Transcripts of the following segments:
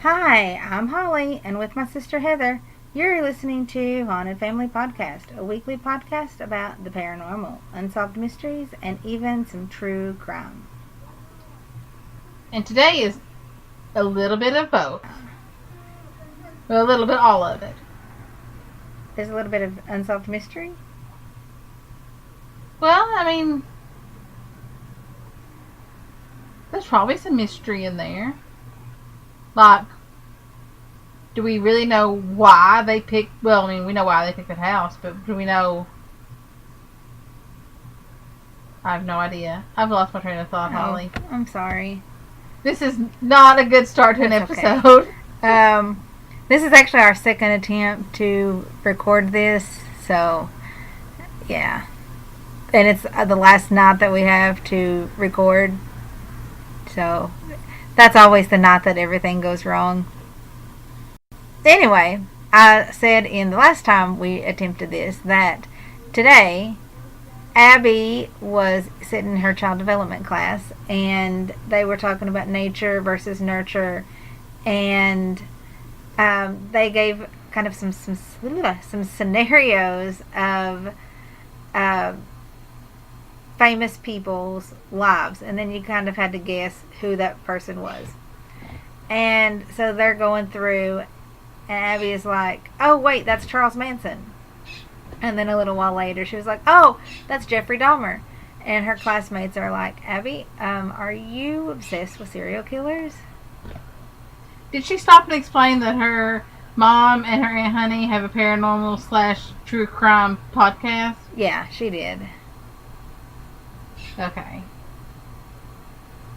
Hi, I'm Holly, and with my sister Heather, you're listening to Haunted Family Podcast, a weekly podcast about the paranormal, unsolved mysteries, and even some true crime. And today is a little bit of both. Well, a little bit all of it. There's a little bit of unsolved mystery. Well, I mean, there's probably some mystery in there. Like, do we really know why they picked... Well, I mean, we know why they picked that house, but do we know... I have no idea. I've lost my train of thought, Holly. I'm sorry. This is not a good start to an episode. Okay. This is actually our second attempt to record this, so, yeah. And it's the last night that we have to record, so that's always the night that everything goes wrong. Anyway, I said in the last time we attempted this that today Abby was sitting in her child development class and they were talking about nature versus nurture, and they gave kind of some scenarios of famous people's lives, and then you kind of had to guess who that person was. And so they're going through, and Abby is like, oh wait, that's Charles Manson. And then a little while later she was like, oh, that's Jeffrey Dahmer. And her classmates are like, Abby, are you obsessed with serial killers? Did she stop and explain that her mom and her Aunt Honey have a paranormal / true crime podcast? Yeah, she did. Okay.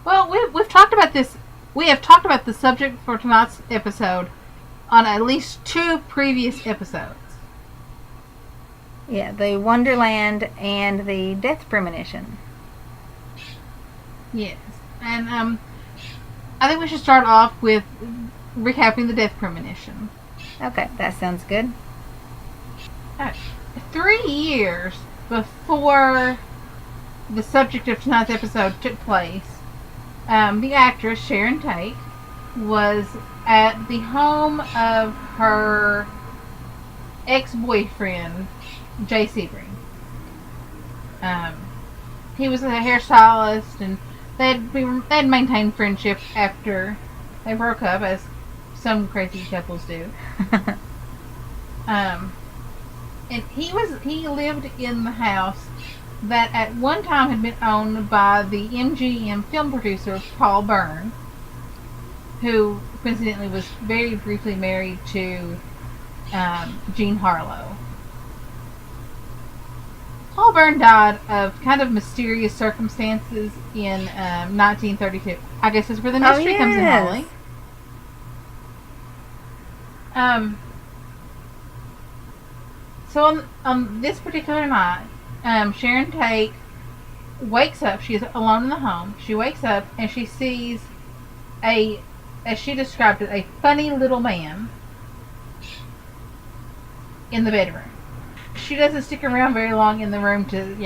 Well, we've talked about this. We have talked about the subject for tonight's episode on at least 2 previous episodes. Yeah, the Wonderland and the Death Premonition. Yes. And I think we should start off with recapping the Death Premonition. Okay, that sounds good. 3 years before the subject of tonight's episode took place, the actress Sharon Tate was at the home of her ex-boyfriend, Jay Sebring. He was a hairstylist, and they'd maintained friendship after they broke up, as some crazy couples do. And he lived in the house that at one time had been owned by the MGM film producer Paul Byrne, who coincidentally was very briefly married to Jean Harlow. Paul Byrne died of kind of mysterious circumstances in 1932. I guess that's where the mystery comes in, Holly. So on this particular night, Sharon Tate wakes up. She's alone in the home. She wakes up and she sees as she described it, a funny little man in the bedroom. She doesn't stick around very long in the room to,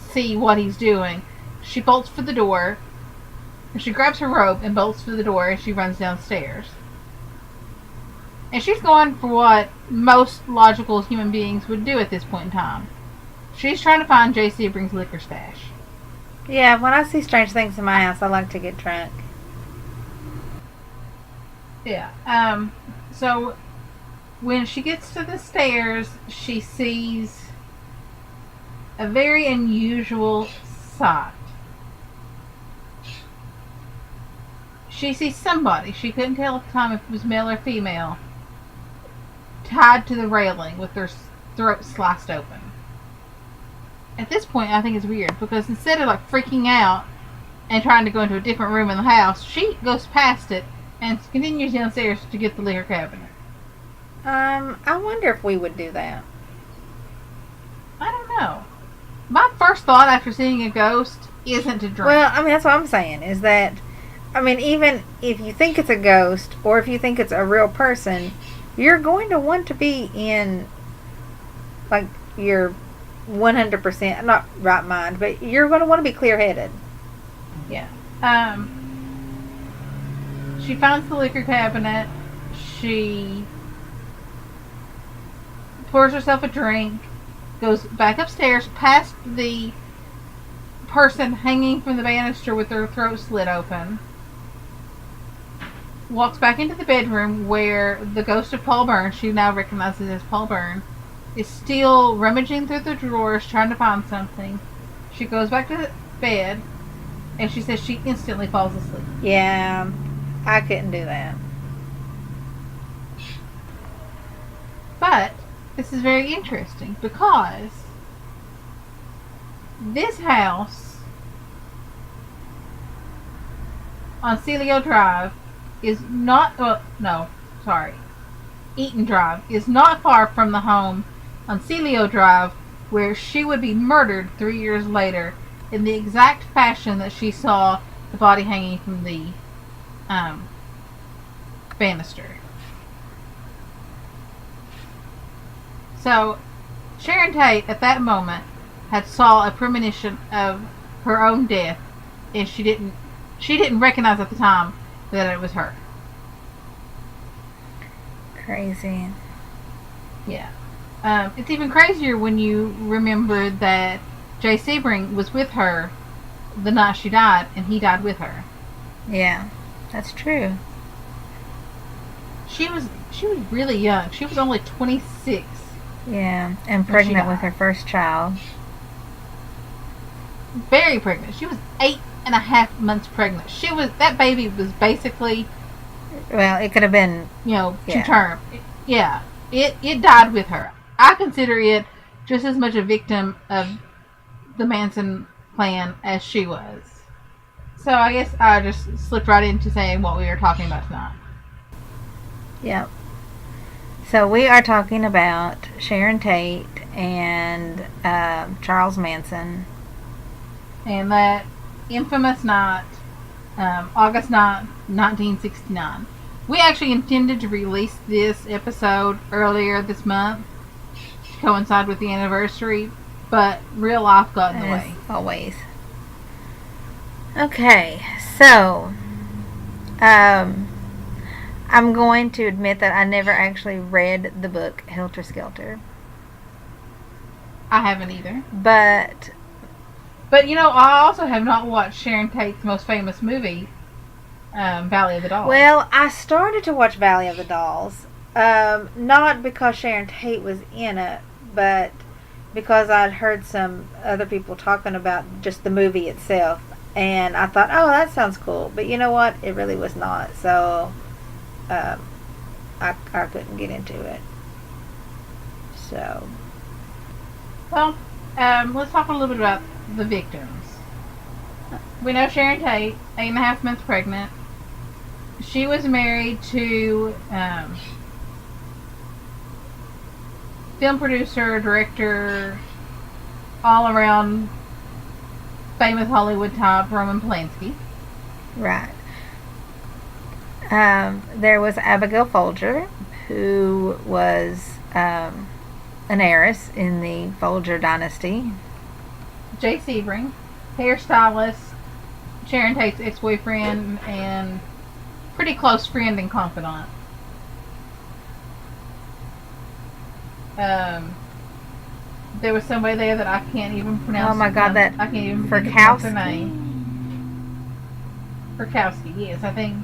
see what he's doing. She bolts for the door. She grabs her robe and bolts for the door, and she runs downstairs. And she's going for what most logical human beings would do at this point in time. She's trying to find Jay Sebring's liquor stash. Yeah, when I see strange things in my house, I like to get drunk. Yeah. So when she gets to the stairs, she sees a very unusual sight. She sees somebody, she couldn't tell at the time if it was male or female, tied to the railing with their throat sliced open. At this point, I think it's weird, because instead of freaking out and trying to go into a different room in the house, she goes past it and continues downstairs to get the liquor cabinet. I wonder if we would do that. I don't know. My first thought after seeing a ghost isn't to drink. Well, that's what I'm saying, is that, even if you think it's a ghost, or if you think it's a real person, you're going to want to be in, your 100%, not right mind, but you're going to want to be clear-headed. Yeah. she finds the liquor cabinet. She pours herself a drink, goes back upstairs past the person hanging from the banister with their throat slit open, walks back into the bedroom where the ghost of Paul Byrne, she now recognizes as Paul Byrne, is still rummaging through the drawers trying to find something. She goes back to bed, and she says she instantly falls asleep. Yeah, I couldn't do that. But this is very interesting because this house on Celio Drive is not, Eaton Drive is not far from the home on Celio Drive where she would be murdered 3 years later in the exact fashion that she saw the body hanging from the banister. So Sharon Tate at that moment had saw a premonition of her own death, and she didn't recognize at the time that it was her. Crazy. Yeah. It's even crazier when you remember that Jay Sebring was with her the night she died, and he died with her. Yeah, that's true. She was really young. She was only 26. Yeah, and pregnant with her first child. Very pregnant. She was 8.5 months pregnant. That baby was basically, well, it could have been, to term. Yeah, it died with her. I consider it just as much a victim of the Manson plan as she was. So I guess I just slipped right into saying what we were talking about tonight. Yep. So we are talking about Sharon Tate and Charles Manson. And that infamous night, August 9th, 1969. We actually intended to release this episode earlier this month to coincide with the anniversary, but real life got in the way. Always. Okay, so I'm going to admit that I never actually read the book Helter Skelter. I haven't either. But I also have not watched Sharon Tate's most famous movie, Valley of the Dolls. Well, I started to watch Valley of the Dolls, not because Sharon Tate was in it, but because I'd heard some other people talking about just the movie itself, and I thought, oh, that sounds cool. But you know what? It really was not. So I couldn't get into it. So. Well, let's talk a little bit about the victims. We know Sharon Tate, 8.5 months pregnant. She was married to film producer, director, all around famous Hollywood type Roman Polanski. Right. There was Abigail Folger, who was an heiress in the Folger dynasty. Jay Sebring, hairstylist, Sharon Tate's ex-boyfriend, and pretty close friend and confidant. There was somebody there that I can't even pronounce. Oh my God, I can't even pronounce her name. Furkowski, yes, I think.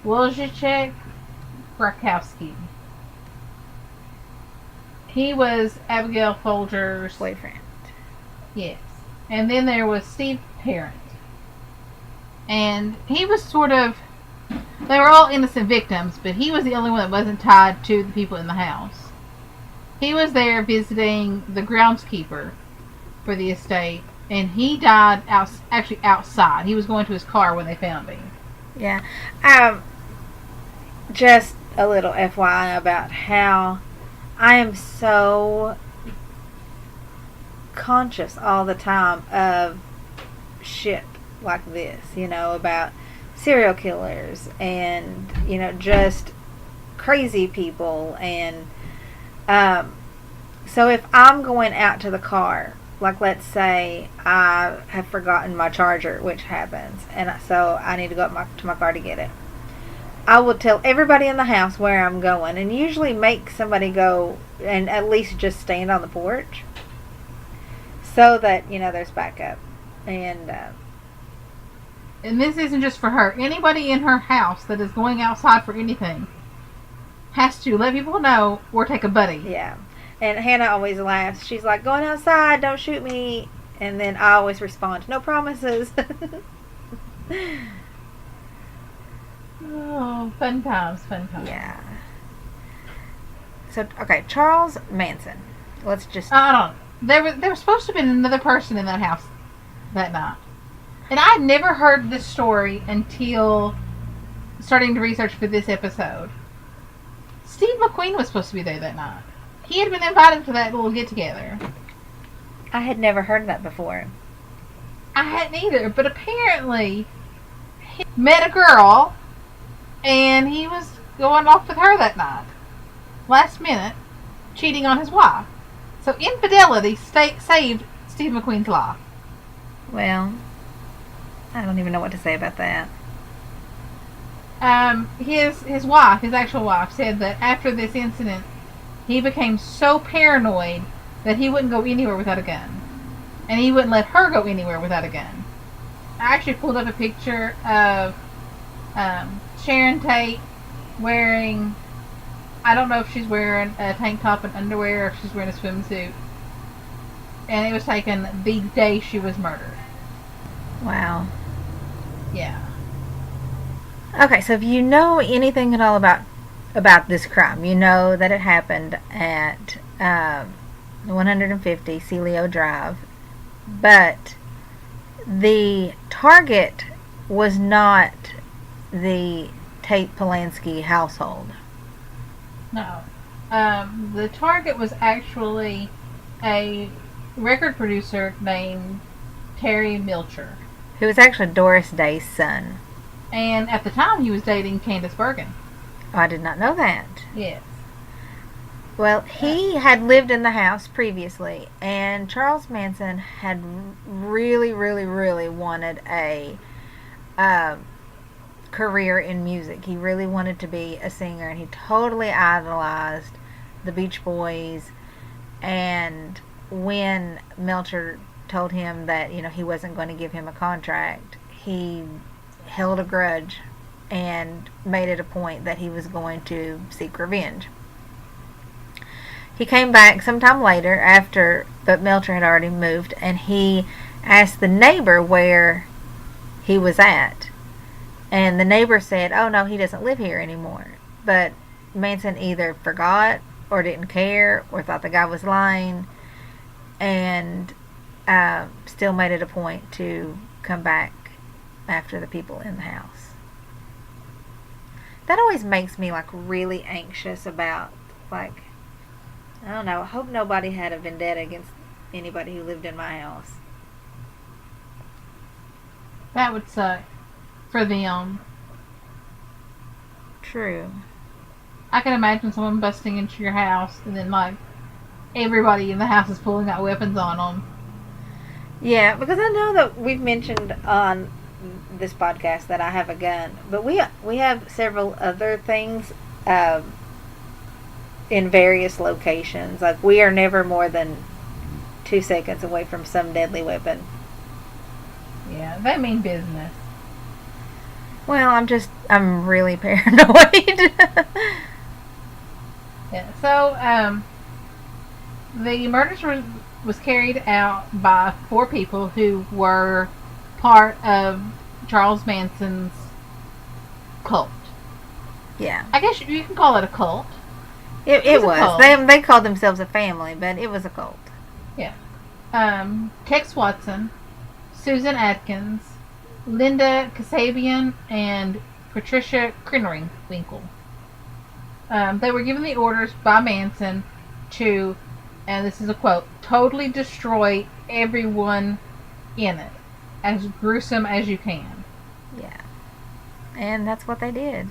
Wojciech Furkowski. He was Abigail Folger's boyfriend. Yes. And then there was Steve Parent. And he was sort of, they were all innocent victims, but he was the only one that wasn't tied to the people in the house. He was there visiting the groundskeeper for the estate, and he died actually outside. He was going to his car when they found him. Yeah. Just a little FYI about how I am so conscious all the time of shit like this, about serial killers and, just crazy people. And so if I'm going out to the car, like let's say I have forgotten my charger, which happens, and so I need to go up to my car to get it. I will tell everybody in the house where I'm going, and usually make somebody go and at least just stand on the porch so that there's backup. And this isn't just for her. Anybody in her house that is going outside for anything has to let people know or take a buddy. Yeah. And Hannah always laughs. She's like, going outside, don't shoot me. And then I always respond, no promises. Oh, fun times, fun times. Yeah. So, okay, Charles Manson. Let's just... I don't know. There was supposed to have been another person in that house that night. And I had never heard this story until starting to research for this episode. Steve McQueen was supposed to be there that night. He had been invited for that little get-together. I had never heard that before. I hadn't either, but apparently he met a girl and he was going off with her that night. Last minute, cheating on his wife. So infidelity saved Steve McQueen's life. Well, I don't even know what to say about that. His wife, his actual wife, said that after this incident, he became so paranoid that he wouldn't go anywhere without a gun. And he wouldn't let her go anywhere without a gun. I actually pulled up a picture of Sharon Tate wearing, I don't know if she's wearing a tank top and underwear or if she's wearing a swimsuit. And it was taken the day she was murdered. Wow. Yeah. Okay, so if you know anything at all about this crime, you know that it happened at 150 Celio Drive, but the target was not the Tate Polanski household. No. The target was actually a record producer named Terry Milcher. Who was actually Doris Day's son. And at the time he was dating Candace Bergen. Oh, I did not know that. Yes. Well, he had lived in the house previously, and Charles Manson had really, really, really wanted a career in music. He really wanted to be a singer, and he totally idolized the Beach Boys. And when Melcher told him that he wasn't going to give him a contract, he held a grudge and made it a point that he was going to seek revenge. He came back sometime later but Melcher had already moved, and he asked the neighbor where he was at. And the neighbor said, oh no, he doesn't live here anymore. But Manson either forgot or didn't care or thought the guy was lying, and still made it a point to come back after the people in the house. That always makes me really anxious about I don't know, I hope nobody had a vendetta against anybody who lived in my house. That would suck for them. True. I can imagine someone busting into your house and then everybody in the house is pulling out weapons on them. Yeah, because I know that we've mentioned on this podcast that I have a gun, but we have several other things in various locations. We are never more than 2 seconds away from some deadly weapon. Yeah, they mean business. Well, I'm really paranoid. Yeah. So the murders was carried out by 4 people who were part of Charles Manson's cult. Yeah. I guess you can call it a cult. It was. They called themselves a family, but it was a cult. Yeah. Tex Watson, Susan Atkins, Linda Kasabian, and Patricia Krenwinkle. They were given the orders by Manson to, and this is a quote, totally destroy everyone in it, as gruesome as you can. Yeah. And that's what they did.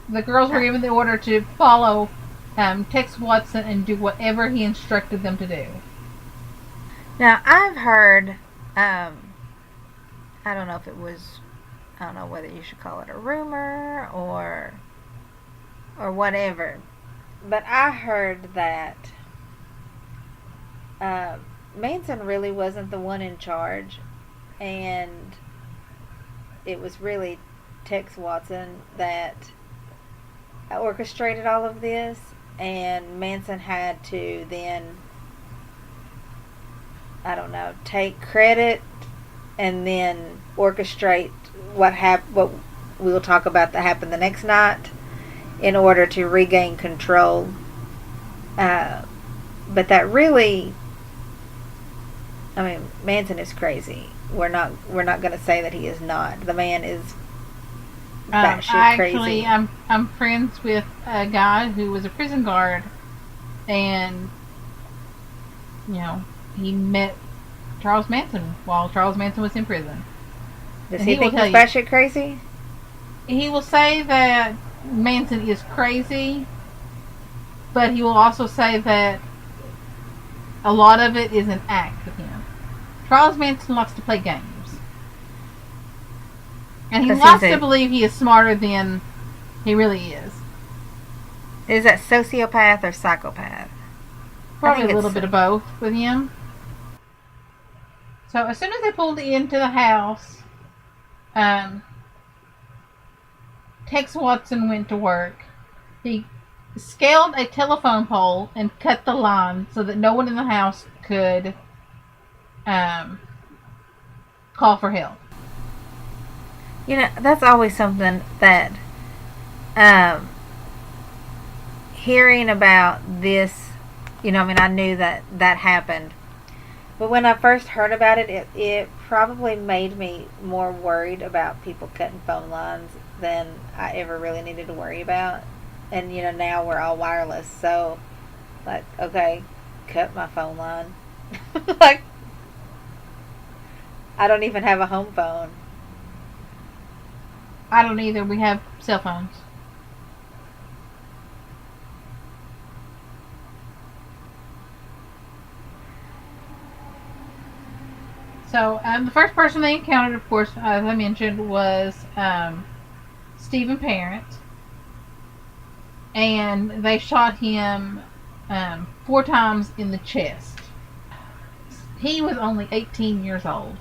The girls were given the order to follow Tex Watson and do whatever he instructed them to do. Now, I've heard, I don't know if it was I don't know whether you should call it a rumor or whatever. But I heard that Manson really wasn't the one in charge, and it was really Tex Watson that orchestrated all of this, and Manson had to then, I don't know, take credit and then orchestrate what we'll talk about that happened the next night in order to regain control. But that really, I mean, Manson is crazy. We're not going to say that he is not. The man is batshit crazy. Actually, I'm friends with a guy who was a prison guard, and he met Charles Manson while Charles Manson was in prison. Does he think he's batshit crazy? He will say that Manson is crazy, but he will also say that a lot of it is an act with him. Charles Manson likes to play games. And he likes to believe he is smarter than he really is. Is that sociopath or psychopath? Probably a little bit of both with him. So as soon as they pulled into the house, Tex Watson went to work. He scaled a telephone pole and cut the line so that no one in the house could call for help. That's always something that hearing about this, I knew that happened. But when I first heard about it, it probably made me more worried about people cutting phone lines than I ever really needed to worry about. And, now we're all wireless. So, okay, cut my phone line. I don't even have a home phone. I don't either. We have cell phones. So, the first person they encountered, of course, as I mentioned, was Stephen Parent. And they shot him 4 times in the chest. He was only 18 years old.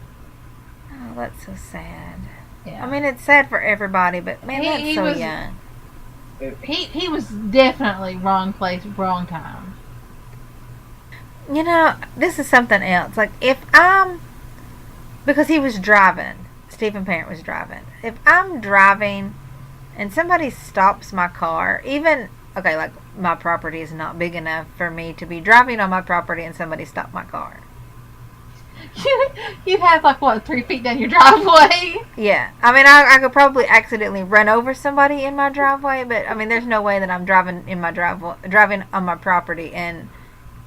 Oh, that's so sad. Yeah. I mean, it's sad for everybody, but man, that's so young. He was definitely wrong place, wrong time. This is something else. Because he was driving, Stephen Parent was driving. If I'm driving and somebody stops my car, my property is not big enough for me to be driving on my property and somebody stopped my car. You have 3 feet down your driveway. Yeah, I mean, I could probably accidentally run over somebody in my driveway, but I mean, there's no way that I'm driving on my property and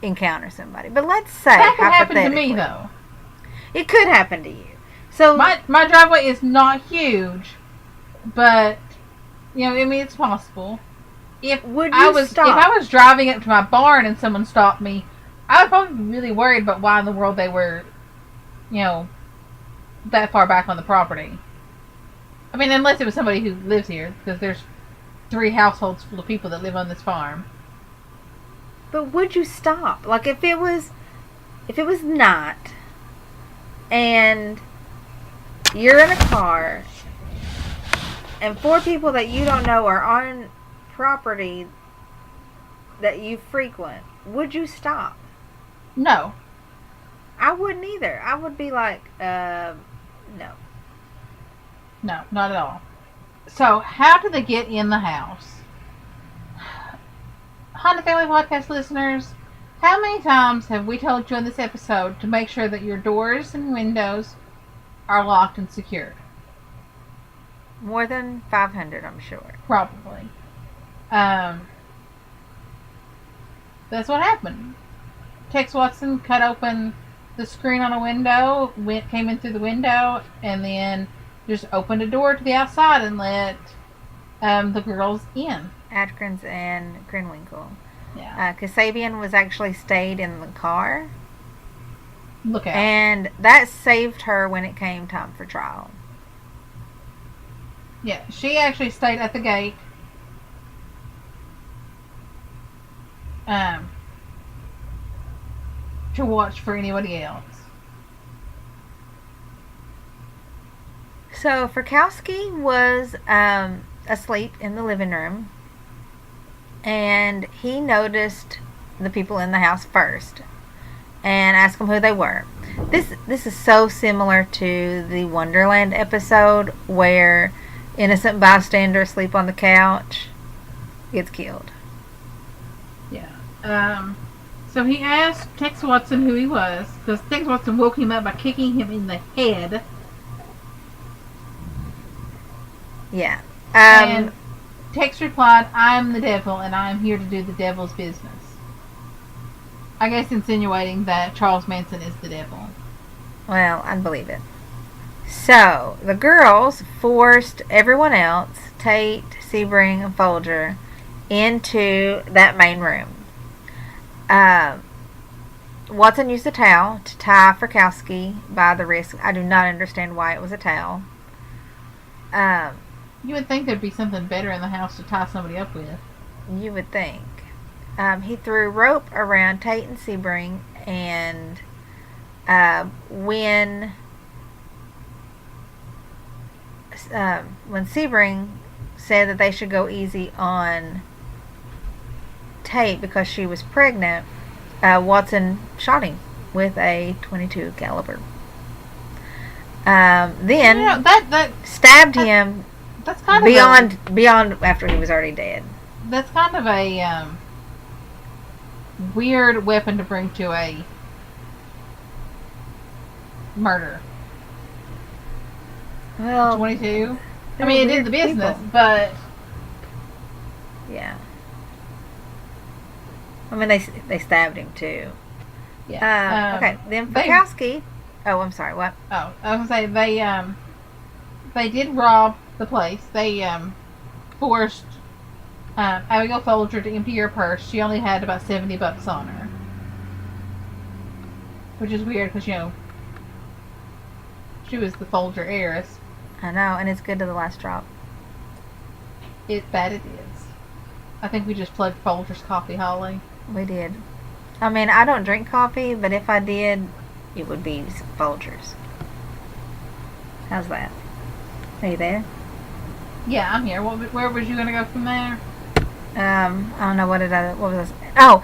encounter somebody. But let's say that could happen to me though. It could happen to you. So my driveway is not huge, but it's possible. If I was driving up to my barn and someone stopped me, I would probably be really worried about why in the world they were, that far back on the property. I mean, unless it was somebody who lives here, because there's 3 households full of people that live on this farm. But would you stop? If it was not, and you're in a car, and 4 people that you don't know are on property that you frequent, would you stop? No. I wouldn't either. I would be like, no. No, not at all. So, how do they get in the house? Honda Family Podcast listeners, how many times have we told you in this episode to make sure that your doors and windows are locked and secured? More than 500, I'm sure. Probably. That's what happened. Tex Watson cut open the screen on a window, came in through the window, and then just opened a door to the outside and let the girls in. Atkins and Grinwinkle. Yeah. Kasabian was actually stayed in the car. Look out. And that saved her when it came time for trial. Yeah, she actually stayed at the gate. Um, to watch for anybody else. So Frykowski was asleep in the living room, and he noticed the people in the house first and asked them who they were. This is so similar to the Wonderland episode where innocent bystander asleep on the couch gets killed. Yeah. So he asked Tex Watson who he was, because Tex Watson woke him up by kicking him in the head. Yeah. And Tex replied, "I am the devil, and I am here to do the devil's business." I guess insinuating that Charles Manson is the devil. Well, I'd believe it. So, the girls forced everyone else, Tate, Sebring, and Folger, into that main room. Watson used a towel to tie Frykowski by the wrist. I do not understand why it was a towel. You would think there'd be something better in the house to tie somebody up with. You would think. He threw rope around Tate and Sebring, and when Sebring said that they should go easy on Tate because she was pregnant, Watson shot him with a .22 caliber. Then that stabbed him that's kind of beyond after he was already dead. That's kind of a weird weapon to bring to a murder. Well, 22. I mean, it did the business, people. but yeah. I mean, they stabbed him too. Yeah. Okay. Then Frykowski. Oh, I'm sorry. What? Oh, I was gonna say they did rob the place. They forced Abigail Folger to empty her purse. She only had about $70 on her, which is weird because she was the Folger heiress. I know, and it's good to the last drop. It is. I think we just plugged Folger's Coffee, Holly. We did. I mean, I don't drink coffee, but if I did, it would be Folgers. How's that? Are you there? Yeah, I'm here. Where was you gonna go from there? I don't know what was this? Oh,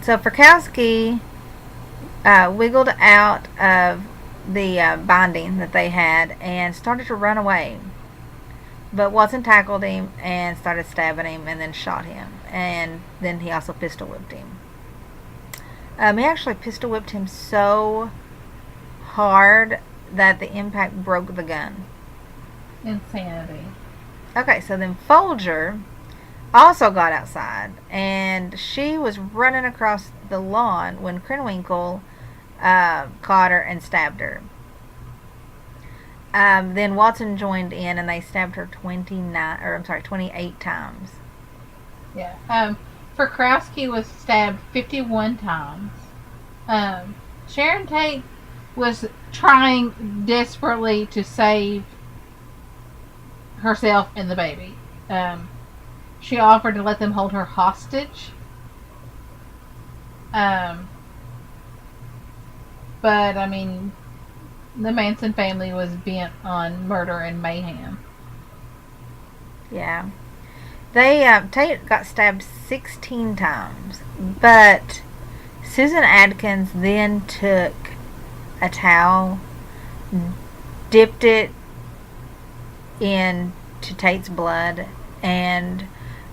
so Frykowski wiggled out of the binding that they had and started to run away. But Watson tackled him and started stabbing him and then shot him. And then he also pistol whipped him. He actually pistol whipped him so hard that the impact broke the gun. Insanity. Okay, so then Folger also got outside, and she was running across the lawn when Krenwinkel caught her and stabbed her. Then Watson joined in, and they stabbed her 28 times. Yeah. Frykowski was stabbed 51 times. Sharon Tate was trying desperately to save herself and the baby. She offered to let them hold her hostage. But, I mean, the Manson family was bent on murder and mayhem. Yeah. Tate got stabbed 16 times, but Susan Adkins then took a towel, dipped it into Tate's blood, and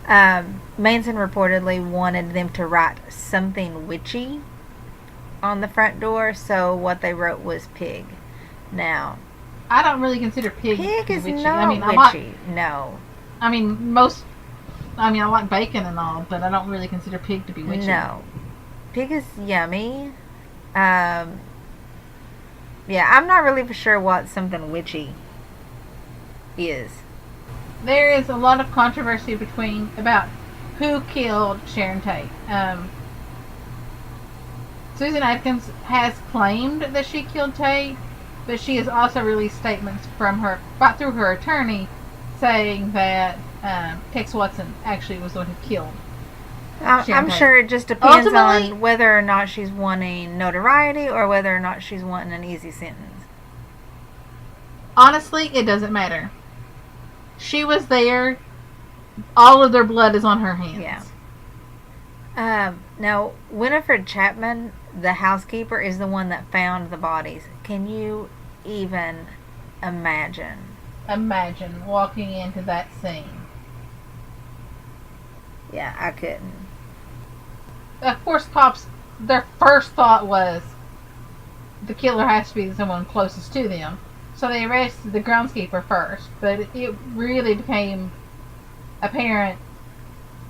Manson reportedly wanted them to write something witchy on the front door, so what they wrote was pig. Now, I don't really consider pig is witchy. not witchy. No. I like bacon and all, but I don't really consider pig to be witchy. No. Pig is yummy. Yeah, I'm not really for sure what something witchy is. There is a lot of controversy about who killed Sharon Tate. Susan Atkins has claimed that she killed Tate, but she has also released statements through her attorney saying that Tex Watson actually was the one who killed Sharon I'm Tate. sure it just depends Ultimately, on whether or not she's wanting notoriety or whether or not she's wanting an easy sentence. honestly, it doesn't matter. She was there. All of their blood is on her hands. Yeah. Now, Winifred Chapman, the housekeeper, is the one that found the bodies. Can you even imagine? Imagine walking into that scene. Yeah, I couldn't. Of course, cops, their first thought was the killer has to be someone closest to them. So they arrested the groundskeeper first. But it really became apparent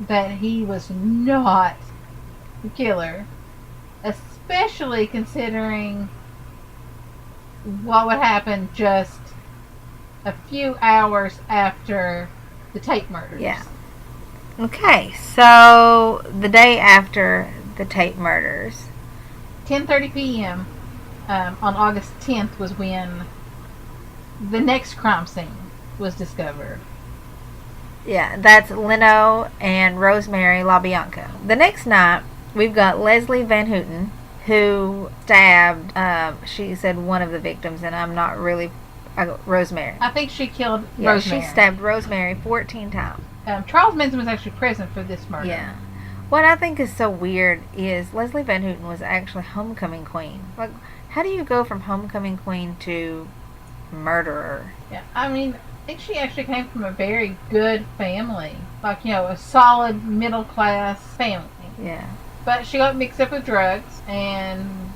that he was not the killer. Especially considering what would happen just a few hours after the Tate murders. Yeah. Okay, so the day after the Tate murders, 10:30 p.m. On August 10th was when the next crime scene was discovered. yeah, that's Leno and Rosemary LaBianca. The next night, we've got Leslie Van Houten, who stabbed, she said one of the victims, and I'm not really, Rosemary. I think she killed Yeah, Rosemary. she stabbed Rosemary 14 times. Charles Manson was actually present for this murder. Yeah. What I think is so weird is Leslie Van Houten was actually homecoming queen. Like, how do you go from homecoming queen to murderer? Yeah, I mean, I think she actually came from a very good family. Like, a solid middle class family. Yeah. But she got mixed up with drugs, and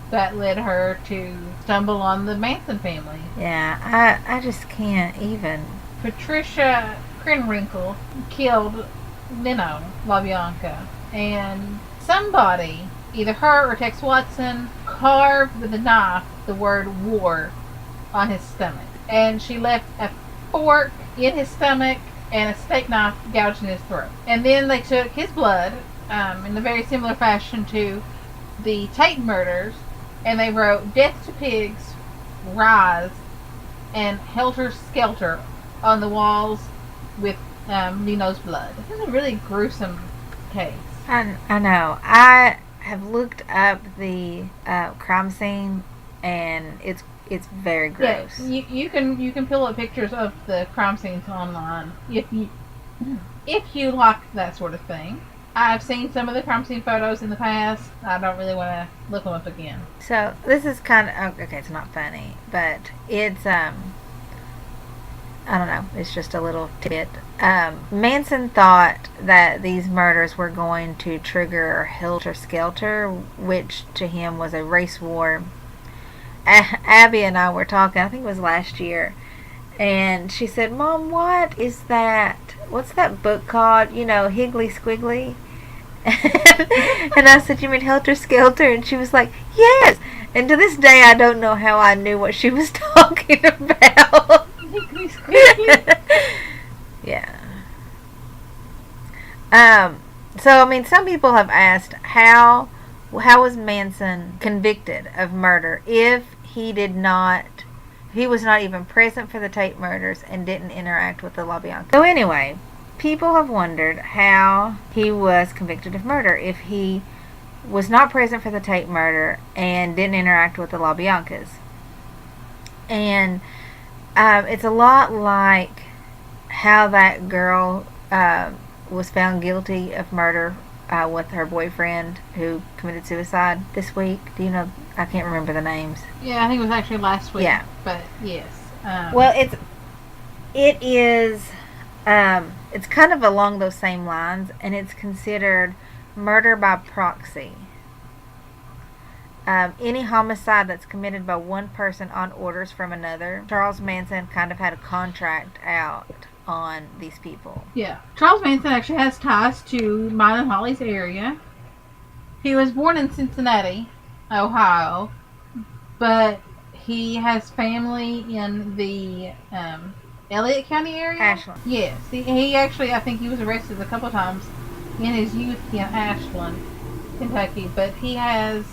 that led her to stumble on the Manson family. Yeah, I just can't even. Patricia Krenwinkel killed Leno LaBianca, and somebody, either her or Tex Watson, carved with a knife the word war on his stomach. And she left a fork in his stomach and a steak knife gouged in his throat. And then they took his blood, in a very similar fashion to the Tate murders, and they wrote "Death to Pigs, Rise," and "Helter Skelter" on the walls with Nino's blood. This is a really gruesome case. I know. I have looked up the crime scene, and it's very gross. Yeah, you can pull up pictures of the crime scenes online if you like that sort of thing. I've seen some of the crime scene photos in the past. I don't really want to look them up again. So this is kind of okay. It's not funny, but it's I don't know. It's just a little tidbit. Manson thought that these murders were going to trigger Helter Skelter, which to him was a race war. Abby and I were talking, I think it was last year, and she said, "Mom, what is that? What's that book called? Higgly Squiggly?" And I said, "You mean Helter Skelter?" And she was like, "Yes." And to this day, I don't know how I knew what she was talking about. Yeah. So I mean, some people have asked how was Manson convicted of murder if he was not even present for the Tate murders and didn't interact with the LaBianca. So anyway, people have wondered how he was convicted of murder if he was not present for the Tate murder and didn't interact with the LaBiancas. And it's a lot like how that girl was found guilty of murder with her boyfriend who committed suicide this week. Do you know? I can't remember the names. Yeah, I think it was actually last week. Yeah. But yes. Well, it is it's kind of along those same lines, and it's considered murder by proxy. Any homicide that's committed by one person on orders from another. Charles Manson kind of had a contract out on these people. Yeah. Charles Manson actually has ties to mine and Holly's area. He was born in Cincinnati, Ohio, but he has family in the Elliott County area. Ashland. Yes. He actually, I think he was arrested a couple of times in his youth in Ashland, Kentucky, but he has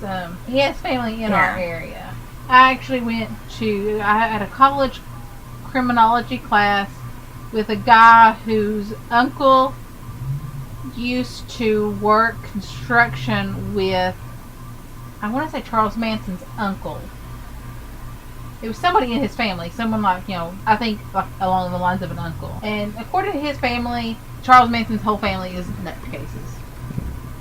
family in our area. I actually I had a college criminology class with a guy whose uncle used to work construction with, I want to say Charles Manson's uncle. It was somebody in his family, someone like, I think like along the lines of an uncle. And according to his family, Charles Manson's whole family is nutcases.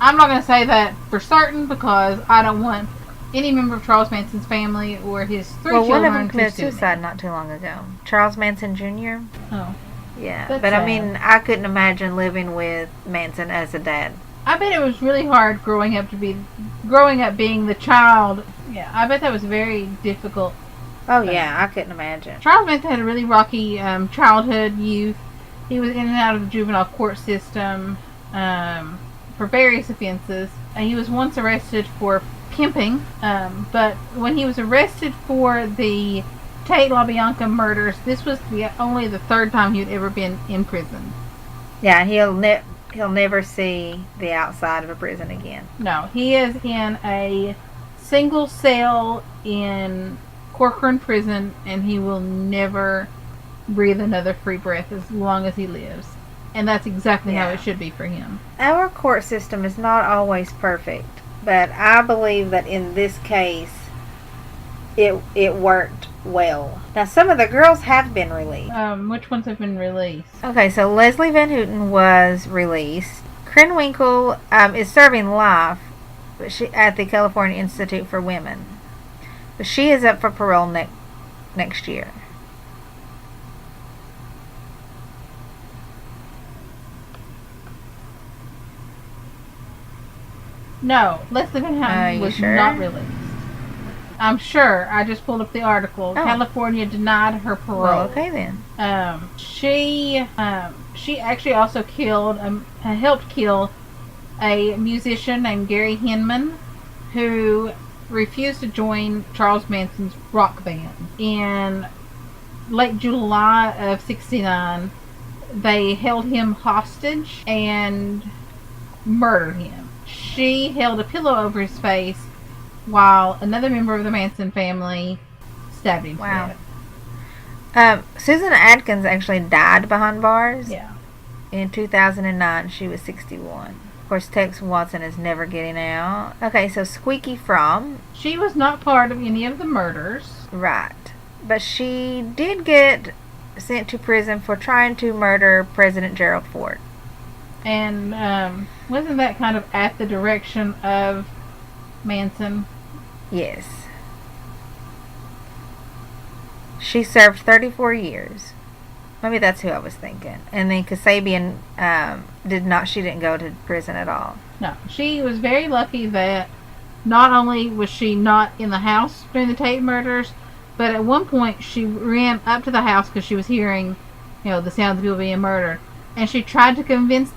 I'm not going to say that for certain because I don't want any member of Charles Manson's family or his three children. Well, one of them committed suicide not too long ago. Charles Manson Jr. Oh. Yeah, That's but sad. I mean, I couldn't imagine living with Manson as a dad. I bet it was really hard growing up being the child. Yeah, I bet that was very difficult. Oh yeah, I couldn't imagine. Charles Manson had a really rocky childhood, youth. He was in and out of the juvenile court system for various offenses. He was once arrested for pimping, but when he was arrested for the Tate LaBianca murders, this was only the third time he had ever been in prison. Yeah, he'll never see the outside of a prison again. No, he is in a single cell in Corcoran prison, and he will never breathe another free breath as long as he lives. And that's exactly how it should be for him. Our court system is not always perfect, but I believe that in this case, it worked well. Now, some of the girls have been released. Which ones have been released? Okay, so Leslie Van Houten was released. Krenwinkel is serving life at the California Institute for Women. But she is up for parole next year. No, Leslie Van Houten was not released. I'm sure. I just pulled up the article. Oh. California denied her parole. Well, okay then. She actually also helped kill a musician named Gary Hinman, who refused to join Charles Manson's rock band. In late July of '69, they held him hostage and murdered him. She held a pillow over his face while another member of the Manson family stabbed him. Wow. Susan Atkins actually died behind bars. Yeah. In 2009, she was 61. Of course, Tex Watson is never getting out. Okay, so Squeaky Fromm. She was not part of any of the murders. Right. But she did get sent to prison for trying to murder President Gerald Ford. And wasn't that kind of at the direction of Manson? Yes. She served 34 years. Maybe that's who I was thinking. And then Kasabian she didn't go to prison at all. No. She was very lucky that not only was she not in the house during the Tate murders, but at one point she ran up to the house because she was hearing, the sounds of people being murdered. And she tried to convince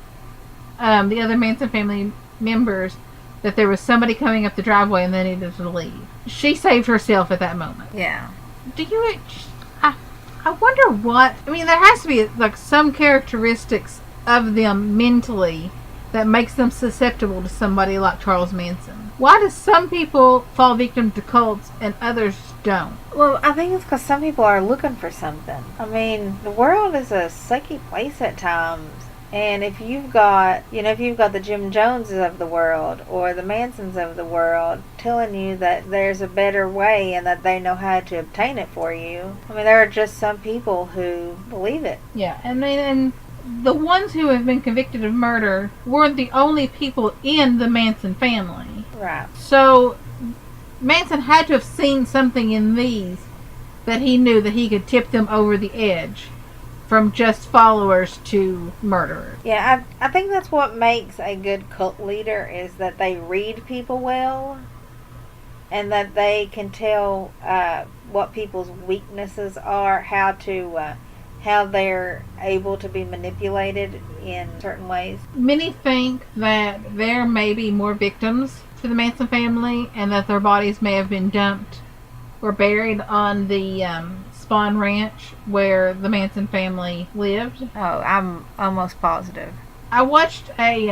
the other Manson family members that there was somebody coming up the driveway and they needed to leave. She saved herself at that moment. Yeah. I wonder what... I mean, there has to be like some characteristics of them mentally that makes them susceptible to somebody like Charles Manson. Why do some people fall victim to cults and others don't? Well, I think it's because some people are looking for something. I mean, the world is a sucky place at times. And if you've got the Jim Joneses of the world or the Mansons of the world telling you that there's a better way and that they know how to obtain it for you, I mean, there are just some people who believe it. Yeah, and the ones who have been convicted of murder weren't the only people in the Manson family. Right. So Manson had to have seen something in these that he knew that he could tip them over the edge. From just followers to murderers. Yeah, I think that's what makes a good cult leader is that they read people well and that they can tell what people's weaknesses are, how they're able to be manipulated in certain ways. Many think that there may be more victims to the Manson family and that their bodies may have been dumped or buried on the Spawn Ranch where the Manson family lived. Oh, I'm almost positive. I watched a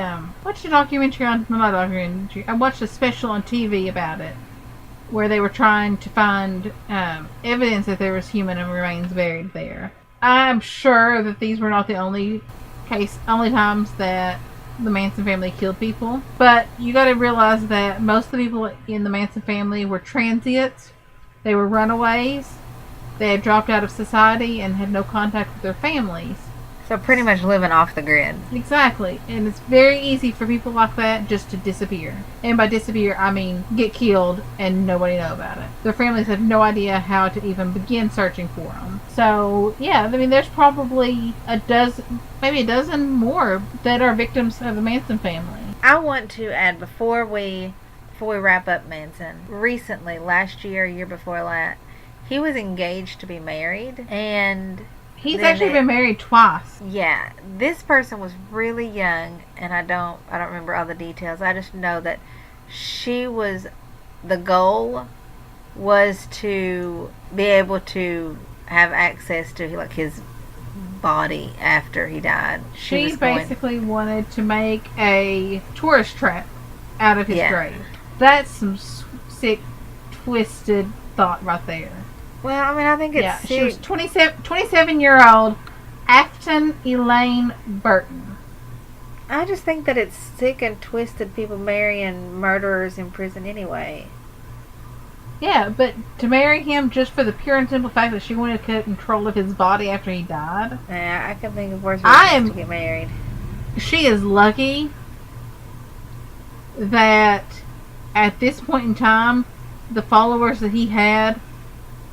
documentary I watched a special on TV about it where they were trying to find evidence that there was human remains buried there. I'm sure that these were not the only times that the Manson family killed people. But you got to realize that most of the people in the Manson family were transients. They were runaways. They had dropped out of society and had no contact with their families. So pretty much living off the grid. Exactly. And it's very easy for people like that just to disappear. And by disappear, I mean get killed and nobody know about it. Their families have no idea how to even begin searching for them. So, yeah, I mean, there's probably maybe a dozen more that are victims of the Manson family. I want to add, before we wrap up Manson, recently, last year before that, he was engaged to be married, and he's actually been married twice. Yeah, this person was really young, and I don't remember all the details. I just know that the goal was to be able to have access to like his body after he died. She basically wanted to make a tourist trap out of his grave. That's some sick, twisted thought right there. Well, I mean, I think it's sick. She was 27-year-old Afton Elaine Burton. I just think that it's sick and twisted, people marrying murderers in prison anyway. Yeah, but to marry him just for the pure and simple fact that she wanted to get control of his body after he died. Yeah, I can think of worse reasons to get married. She is lucky that at this point in time, the followers that he had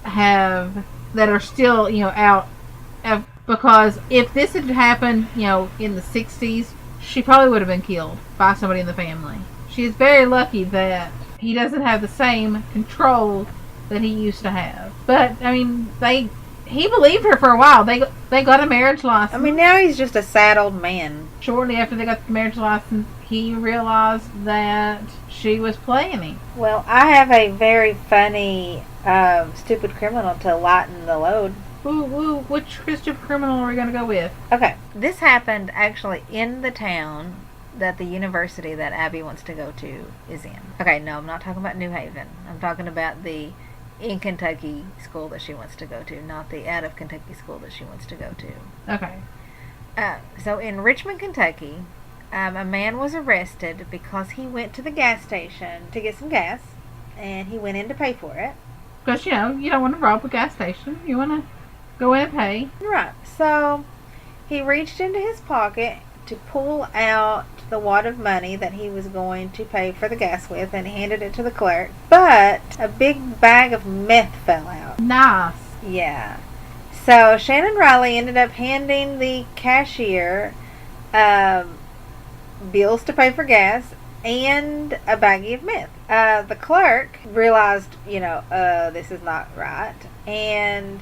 that are still, out, because if this had happened, in the 60s, she probably would have been killed by somebody in the family. She is very lucky that he doesn't have the same control that he used to have. But, I mean, he believed her for a while. They got a marriage license. I mean, now he's just a sad old man. Shortly after they got the marriage license, he realized that she was playing him. Well, I have a very funny stupid criminal to lighten the load. Ooh, which stupid criminal are we going to go with? Okay, this happened actually in the town that the university that Abby wants to go to is in. Okay, no, I'm not talking about New Haven. I'm talking about the in Kentucky school that she wants to go to, not the out of Kentucky school that she wants to go to. Okay. So in Richmond, Kentucky, a man was arrested because he went to the gas station to get some gas, and he went in to pay for it. Because, you don't want to rob a gas station. You want to go in and pay. Right. So he reached into his pocket to pull out the wad of money that he was going to pay for the gas with, and handed it to the clerk. But a big bag of meth fell out. Nice. Yeah. So Shannon Riley ended up handing the cashier bills to pay for gas and a baggie of meth. The clerk realized, this is not right, and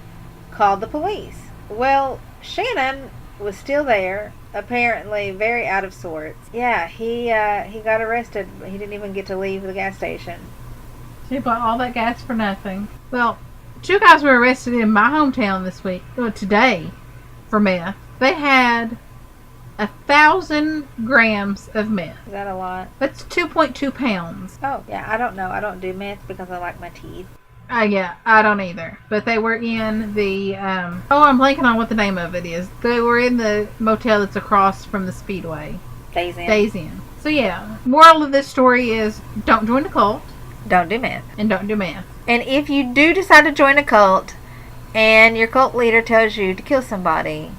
called the police. Well, Shannon was still there, apparently very out of sorts. Yeah, he got arrested. He didn't even get to leave the gas station. He bought all that gas for nothing. Well, 2 guys were arrested in my hometown today, for meth. They had 1,000 grams of meth. Is that a lot? That's 2.2 pounds. Oh, yeah, I don't know. I don't do meth because I like my teeth. Yeah, I don't either. But they were in the, I'm blanking on what the name of it is. They were in the motel that's across from the Speedway. Days in. So yeah, moral of this story is don't join a cult. Don't do meth. And don't do meth. And if you do decide to join a cult and your cult leader tells you to kill somebody,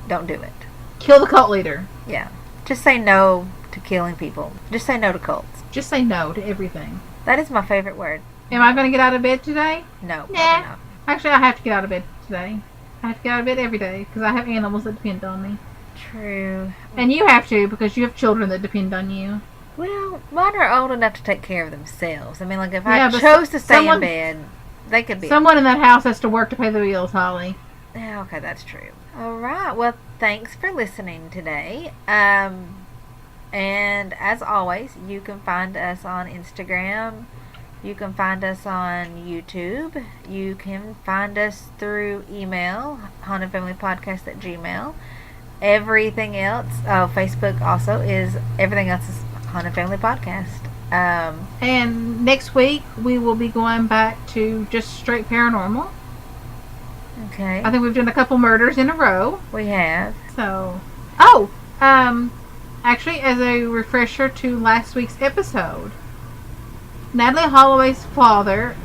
don't do it. Kill the cult leader. Yeah. Just say no to killing people. Just say no to cults. Just say no to everything. That is my favorite word. Am I going to get out of bed today? No. Nah. Not. Actually, I have to get out of bed today. I have to get out of bed every day because I have animals that depend on me. True. And you have to because you have children that depend on you. Well, mine are old enough to take care of themselves. I mean, like, if I chose to stay in bed, they could be. Someone in that house has to work to pay the bills, Holly. Yeah, okay, that's true. All right. Well, thanks for listening today. And as always, you can find us on Instagram. You can find us on YouTube. You can find us through email, hauntedfamilypodcast@gmail.com. Everything else, Facebook also is, everything else is Haunted Family Podcast. And next week, we will be going back to just straight paranormal. Okay. I think we've done a couple murders in a row. We have. So, actually, as a refresher to last week's episode, Natalie Holloway's father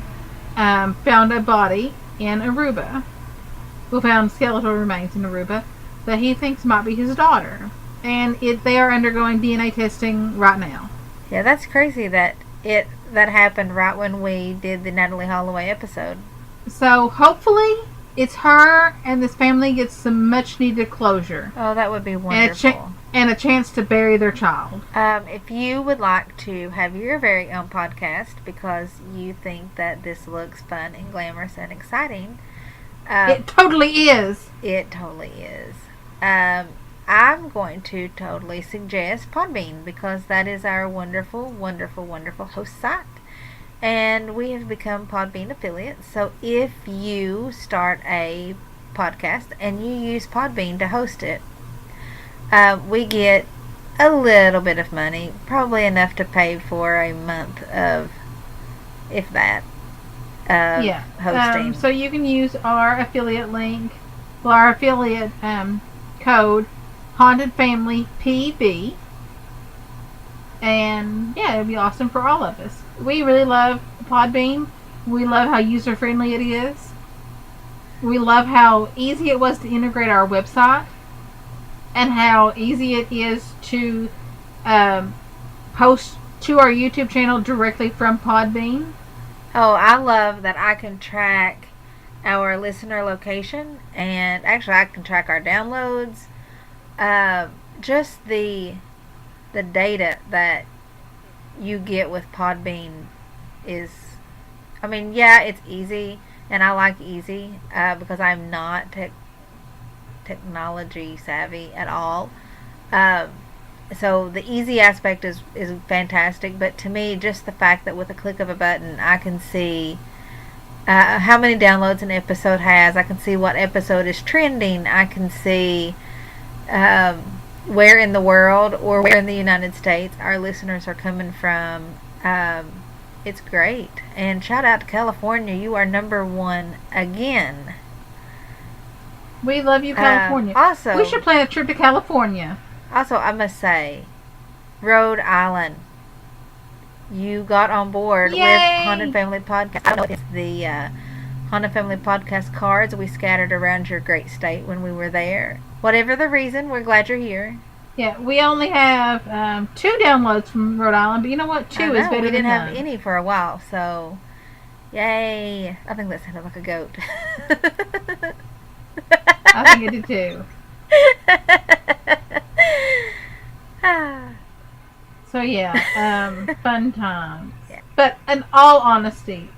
found a body in Aruba. Who found skeletal remains in Aruba that he thinks might be his daughter. And they are undergoing DNA testing right now. Yeah, that's crazy that happened right when we did the Natalie Holloway episode. So hopefully it's her and this family gets some much needed closure. Oh, that would be wonderful. And a chance to bury their child. If you would like to have your very own podcast because you think that this looks fun and glamorous and exciting, it totally is. It totally is. I'm going to totally suggest Podbean because that is our wonderful, wonderful, wonderful host site. And we have become Podbean affiliates. So if you start a podcast and you use Podbean to host it, we get a little bit of money, probably enough to pay for a month of, if that, hosting. So you can use our affiliate link, our affiliate code, Haunted Family PB, and yeah, it'd be awesome for all of us. We really love Podbean. We love how user friendly it is. We love how easy it was to integrate our website, and how easy it is to post to our YouTube channel directly from Podbean. Oh, I love that I can track our listener location, and actually I can track our downloads. Just the data that you get with Podbean is, I mean, yeah, it's easy, and I like easy because I'm not technology savvy at all. So the easy aspect is fantastic, but to me, just the fact that with a click of a button, I can see how many downloads an episode has. I can see what episode is trending. I can see where in the world or where in the United States our listeners are coming from. It's great. And shout out to California. You are number one again. We love you, California. Also, we should plan a trip to California. Also, I must say, Rhode Island, you got on board Yay! with Haunted Family Podcast. I know it's the Haunted Family Podcast cards we scattered around your great state when we were there. Whatever the reason, we're glad you're here. Yeah, we only have 2 downloads from Rhode Island, but you know what? 2 is better than none. We didn't have any for a while, so yay! I think that sounded like a goat. I think it did too. So yeah, fun times. Yeah. But in all honesty,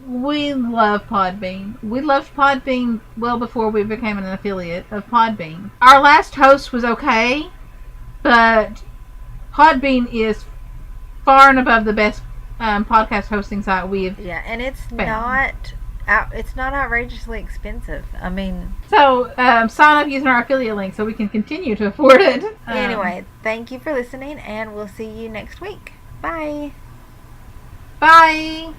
we love Podbean. We loved Podbean well before we became an affiliate of Podbean. Our last host was okay, but Podbean is far and above the best podcast hosting site we've and it's found. It's not outrageously expensive. I mean, so sign up using our affiliate link so we can continue to afford it. Anyway, thank you for listening, and we'll see you next week. Bye. Bye.